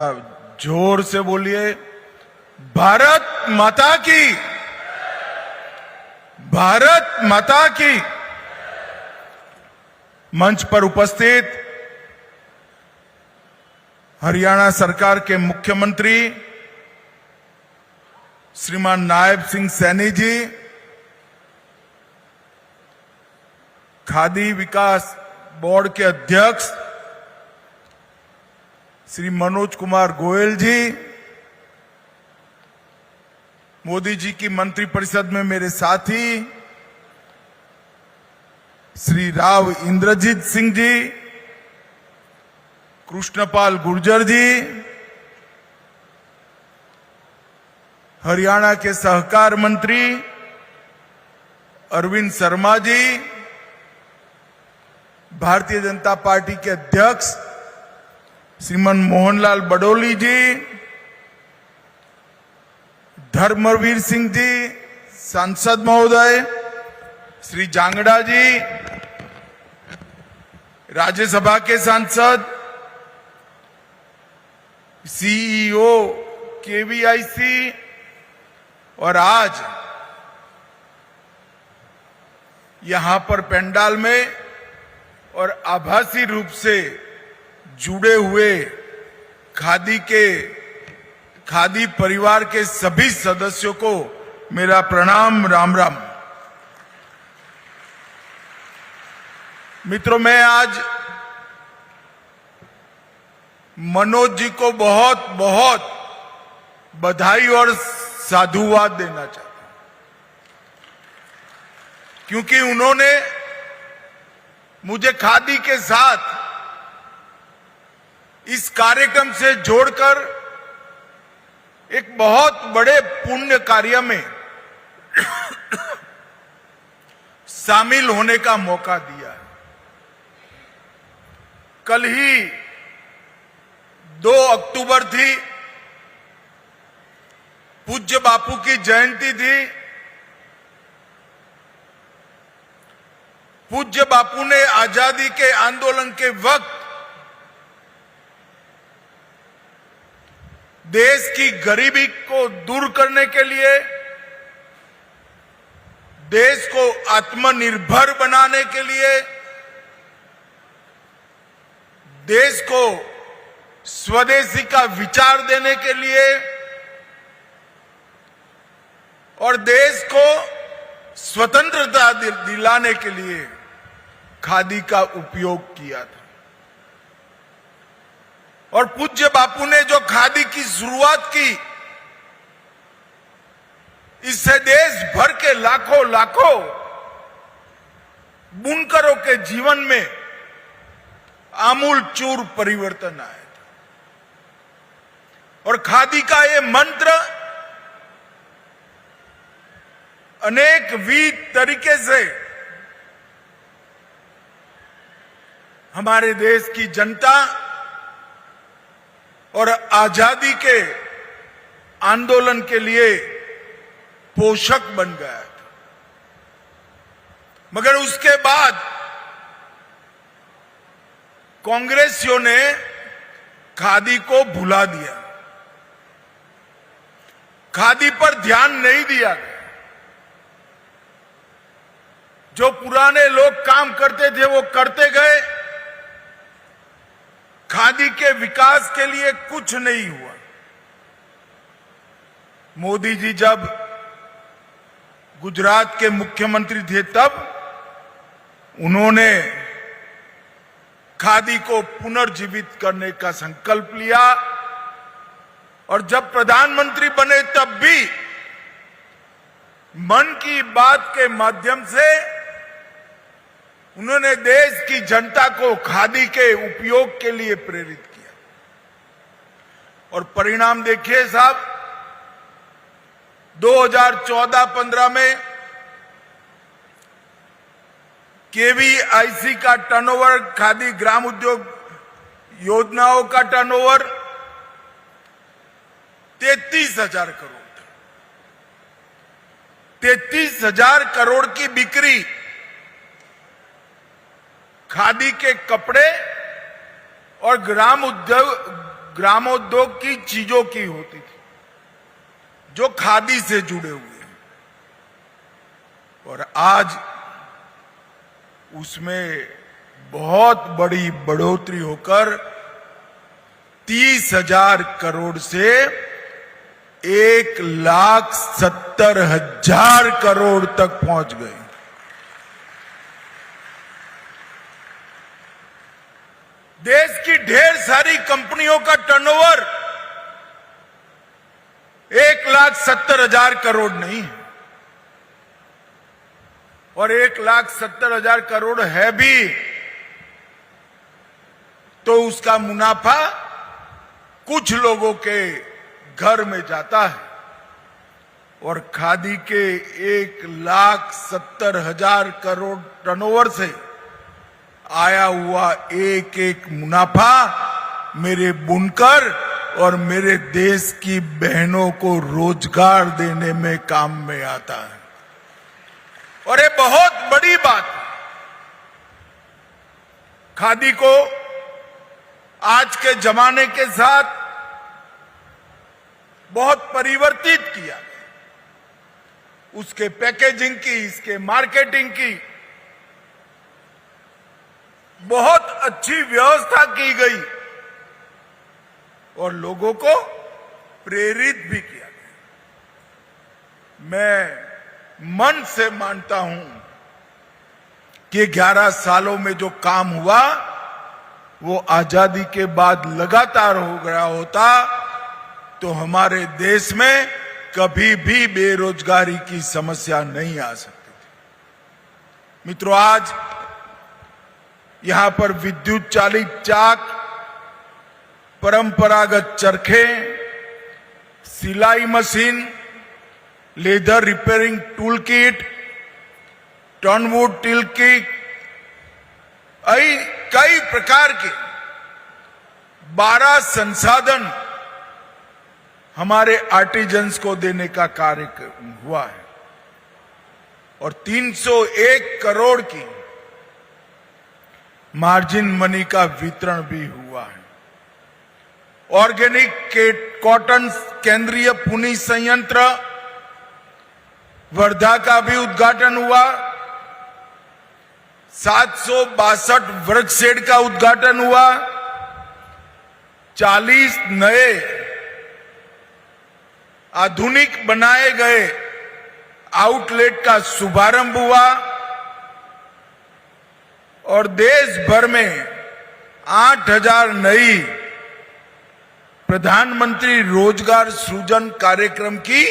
जोर से बोलिए, भारत माता की, भारत माता की। मंच पर उपस्थित हरियाणा सरकार के मुख्यमंत्री श्रीमान नायब सिंह सैनी जी, खादी विकास बोर्ड के अध्यक्ष श्री मनोज कुमार गोयल जी, मोदी जी की मंत्रिपरिषद में मेरे साथी श्री राव इंद्रजीत सिंह जी, कृष्णपाल गुर्जर जी, हरियाणा के सहकार मंत्री अरविंद शर्मा जी, भारतीय जनता पार्टी के अध्यक्ष श्रीमान मोहनलाल बडोली जी, धर्मवीर सिंह जी, सांसद महोदय श्री जांगड़ा जी, राज्यसभा के सांसद सीईओ केवीआईसी, और आज यहां पर पंडाल में और आभासी रूप से जुड़े हुए खादी परिवार के सभी सदस्यों को मेरा प्रणाम, राम राम। मित्रों, मैं आज मनोज जी को बहुत बहुत बधाई और साधुवाद देना चाहता हूं, क्योंकि उन्होंने मुझे खादी के साथ इस कार्यक्रम से जोड़कर एक बहुत बड़े पुण्य कार्य में शामिल होने का मौका दिया है। कल ही 2 अक्टूबर थी, पूज्य बापू की जयंती थी। पूज्य बापू ने आजादी के आंदोलन के वक्त देश की गरीबी को दूर करने के लिए, देश को आत्मनिर्भर बनाने के लिए, देश को स्वदेशी का विचार देने के लिए और देश को स्वतंत्रता दिलाने के लिए खादी का उपयोग किया था। और पूज्य बापू ने जो खादी की शुरुआत की, इससे देश भर के लाखों बुनकरों के जीवन में आमूल चूर परिवर्तन आया था। और खादी का ये मंत्र अनेक विविध तरीके से हमारे देश की जनता और आजादी के आंदोलन के लिए पोषक बन गया था। मगर उसके बाद कांग्रेसियों ने खादी को भुला दिया, खादी पर ध्यान नहीं दिया गया। जो पुराने लोग काम करते थे वो करते गए, खादी के विकास के लिए कुछ नहीं हुआ। मोदी जी जब गुजरात के मुख्यमंत्री थे तब उन्होंने खादी को पुनर्जीवित करने का संकल्प लिया, और जब प्रधानमंत्री बने तब भी मन की बात के माध्यम से उन्होंने देश की जनता को खादी के उपयोग के लिए प्रेरित किया। और परिणाम देखिए साहब, 2014-15 में केवीआईसी का टर्नओवर, खादी ग्राम उद्योग योजनाओं का टर्नओवर 33,000 करोड़ था। 33,000 करोड़ की बिक्री खादी के कपड़े और ग्रामोद्योग की चीजों की होती थी जो खादी से जुड़े हुए हैं, और आज उसमें बहुत बड़ी बढ़ोतरी होकर 30,000 करोड़ से 1,70,000 करोड़ तक पहुंच गई। देश की ढेर सारी कंपनियों का टर्नओवर 1,70,000 करोड़ नहीं है, और 1,70,000 करोड़ है भी तो उसका मुनाफा कुछ लोगों के घर में जाता है, और खादी के 1,70,000 करोड़ टर्नओवर से आया हुआ एक एक मुनाफा मेरे बुनकर और मेरे देश की बहनों को रोजगार देने में काम में आता है, और ये बहुत बड़ी बात है। खादी को आज के जमाने के साथ बहुत परिवर्तित किया, उसके पैकेजिंग की, इसके मार्केटिंग की बहुत अच्छी व्यवस्था की गई, और लोगों को प्रेरित भी किया गया। मैं मन से मानता हूं कि 11 सालों में जो काम हुआ वो आजादी के बाद लगातार हो गया होता तो हमारे देश में कभी भी बेरोजगारी की समस्या नहीं आ सकती थी। मित्रों, आज यहां पर विद्युत चालित चाक, परंपरागत चरखे, सिलाई machine, leather repairing tool kit, turn wood till kit, कई प्रकार के 12 संसाधन हमारे आर्टिजन्स को देने का कार्य हुआ है, और 301 करोड़ की मार्जिन मनी का वितरण भी हुआ है। ऑर्गेनिक कॉटन केंद्रीय पुनी संयंत्र वर्धा का भी उद्घाटन हुआ, 762 वर्क शेड का उद्घाटन हुआ, 40 नए आधुनिक बनाए गए आउटलेट का शुभारंभ हुआ, और देश भर में 8,000 नई प्रधानमंत्री रोजगार सृजन कार्यक्रम की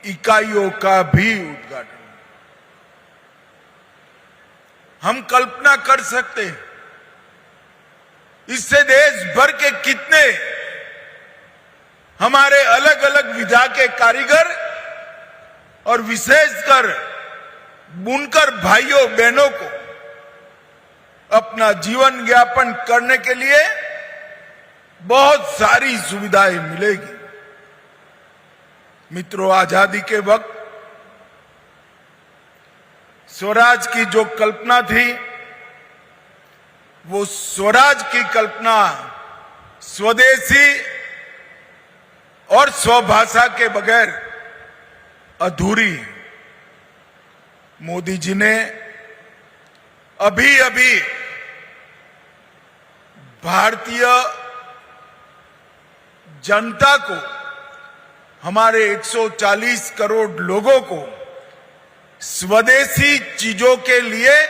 इकाइयों का भी उद्घाटन। हम कल्पना कर सकते हैं इससे देश भर के कितने हमारे अलग अलग विधा के कारीगर और विशेषकर बुनकर भाइयों बहनों को अपना जीवन यापन करने के लिए बहुत सारी सुविधाएं मिलेगी। मित्रों, आजादी के वक्त स्वराज की जो कल्पना थी वो स्वराज की कल्पना स्वदेशी और स्वभाषा के बगैर अधूरी है। मोदी जी ने अभी अभी भारतीय जनता को, हमारे 140 करोड़ लोगों को स्वदेशी चीजों के लिए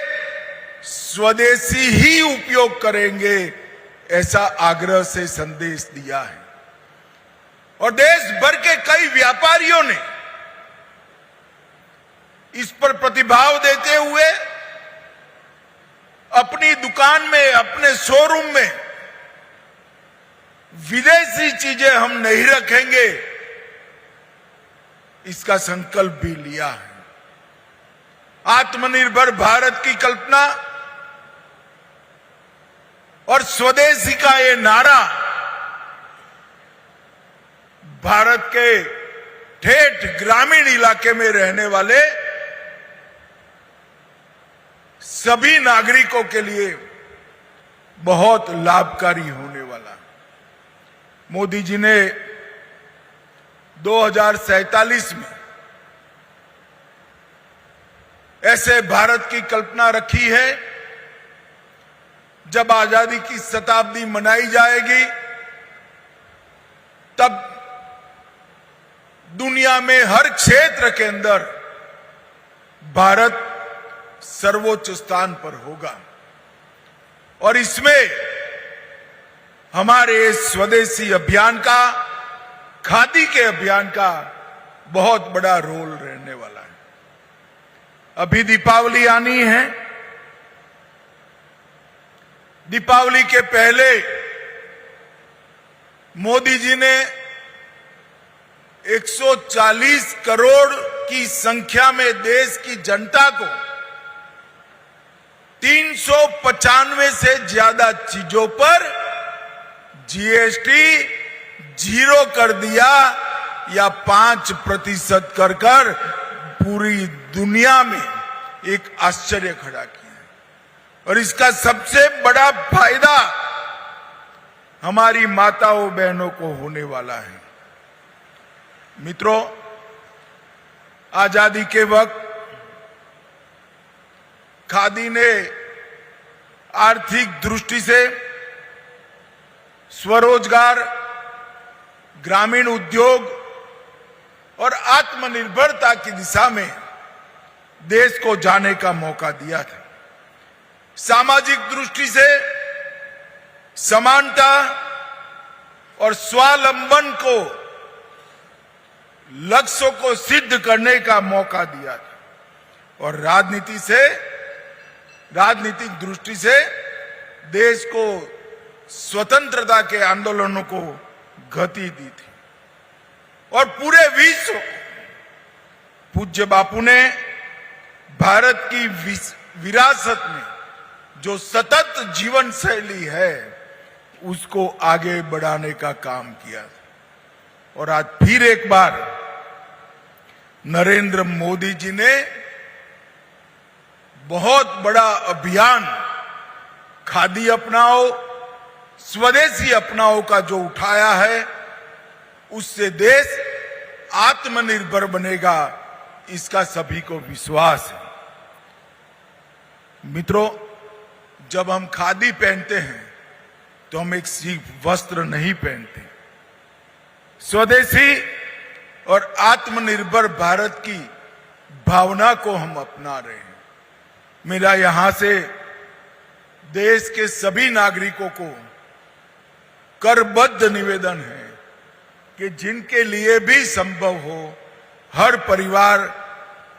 स्वदेशी ही उपयोग करेंगे ऐसा आग्रह से संदेश दिया है, और देश भर के कई व्यापारियों ने इस पर प्रतिभाव देते हुए अपनी दुकान में, अपने शोरूम में विदेशी चीजें हम नहीं रखेंगे इसका संकल्प भी लिया है। आत्मनिर्भर भारत की कल्पना और स्वदेशी का ये नारा भारत के ठेठ ग्रामीण इलाके में रहने वाले सभी नागरिकों के लिए बहुत लाभकारी होने वाला। मोदी जी ने 2047 में ऐसे भारत की कल्पना रखी है जब आजादी की शताब्दी मनाई जाएगी, तब दुनिया में हर क्षेत्र के अंदर भारत सर्वोच्च स्थान पर होगा। और इसमें हमारे स्वदेशी अभियान का, खादी के अभियान का बहुत बड़ा रोल रहने वाला है। अभी दीपावली आनी है। दीपावली के पहले मोदी जी ने 140 करोड़ की संख्या में देश की जनता को 395 से ज्यादा चीजों पर जीएसटी 0 कर दिया, या 5% कर पूरी दुनिया में एक आश्चर्य खड़ा किया। और इसका सबसे बड़ा फायदा हमारी माताओं बहनों को होने वाला है। मित्रों, आजादी के वक्त खादी ने आर्थिक दृष्टि से स्वरोजगार, ग्रामीण उद्योग और आत्मनिर्भरता की दिशा में देश को जाने का मौका दिया था। सामाजिक दृष्टि से समानता और स्वावलंबन को, लक्ष्यों को सिद्ध करने का मौका दिया था। और राजनीतिक दृष्टि से देश को स्वतंत्रता के आंदोलनों को गति दी थी। और पूरे विश्व को पूज्य बापू ने भारत की विरासत में जो सतत जीवन शैली है उसको आगे बढ़ाने का काम किया। और आज फिर एक बार नरेंद्र मोदी जी ने बहुत बड़ा अभियान खादी अपनाओ, स्वदेशी अपनाओ का जो उठाया है, उससे देश आत्मनिर्भर बनेगा, इसका सभी को विश्वास है। मित्रों, जब हम खादी पहनते हैं तो हम एक सिर्फ वस्त्र नहीं पहनते, स्वदेशी और आत्मनिर्भर भारत की भावना को हम अपना रहे हैं। मेरा यहां से देश के सभी नागरिकों को करबद्ध निवेदन है कि जिनके लिए भी संभव हो, हर परिवार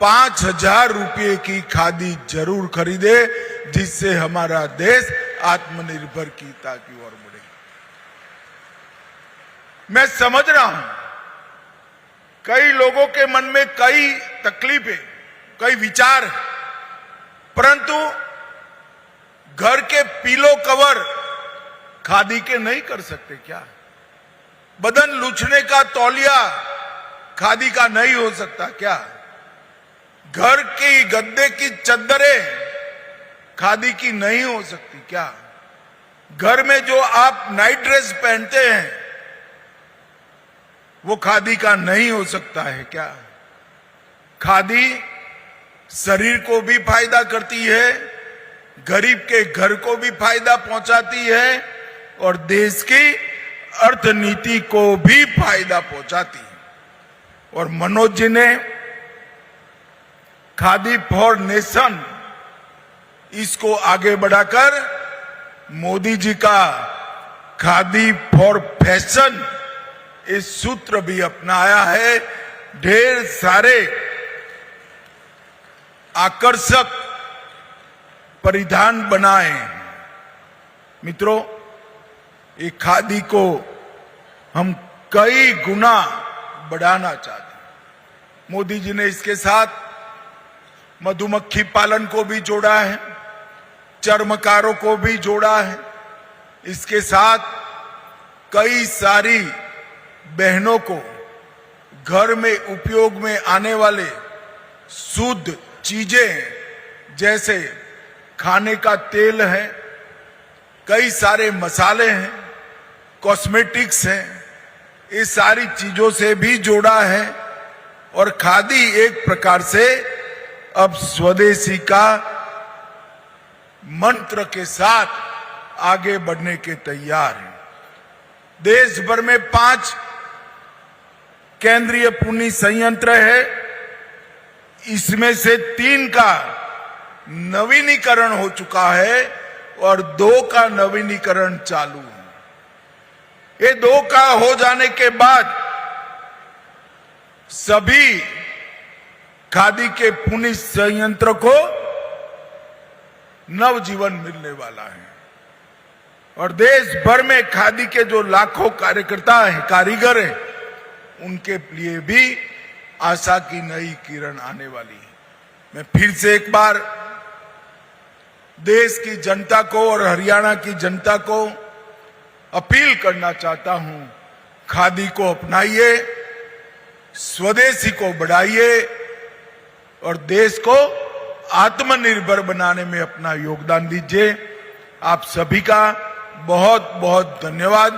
5,000 रुपये की खादी जरूर खरीदे, जिससे हमारा देश आत्मनिर्भरता की ओर बढ़े। मैं समझ रहा हूं कई लोगों के मन में कई तकलीफें, कई विचार हैं, परंतु घर के पीलो कवर खादी के नहीं कर सकते क्या? बदन लुचने का तौलिया खादी का नहीं हो सकता क्या? घर की गद्दे की चद्दरें खादी की नहीं हो सकती क्या? घर में जो आप नाइट ड्रेस पहनते हैं वो खादी का नहीं हो सकता है क्या? खादी शरीर को भी फायदा करती है, गरीब के घर को भी फायदा पहुंचाती है और देश की अर्थनीति को भी फायदा पहुंचाती है। और मनोज जी ने खादी फॉर नेशन इसको आगे बढ़ाकर मोदी जी का खादी फॉर फैशन इस सूत्र भी अपनाया है। ढेर सारे आकर्षक परिधान बनाए। मित्रों, ये खादी को हम कई गुना बढ़ाना चाहते हैं। मोदी जी ने इसके साथ मधुमक्खी पालन को भी जोड़ा है, चर्मकारों को भी जोड़ा है। इसके साथ कई सारी बहनों को घर में उपयोग में आने वाले शुद्ध चीजें जैसे खाने का तेल है, कई सारे मसाले हैं, कॉस्मेटिक्स हैं, ये सारी चीजों से भी जोड़ा है और खादी एक प्रकार से अब स्वदेशी का मंत्र के साथ आगे बढ़ने के तैयार है। देश भर में 5 केंद्रीय पुनी संयंत्र है, इसमें से 3 का नवीनीकरण हो चुका है और 2 का नवीनीकरण चालू है। ये 2 का हो जाने के बाद सभी खादी के पुनी संयंत्र को नवजीवन मिलने वाला है और देश भर में खादी के जो लाखों कार्यकर्ता हैं, कारीगर हैं, उनके लिए भी आशा की नई किरण आने वाली है। मैं फिर से एक बार देश की जनता को और हरियाणा की जनता को अपील करना चाहता हूं, खादी को अपनाइए, स्वदेशी को बढ़ाइए और देश को आत्मनिर्भर बनाने में अपना योगदान दीजिए। आप सभी का बहुत बहुत धन्यवाद।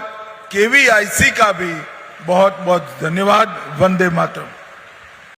केवीआईसी का भी बहुत बहुत धन्यवाद। वंदे मातरम।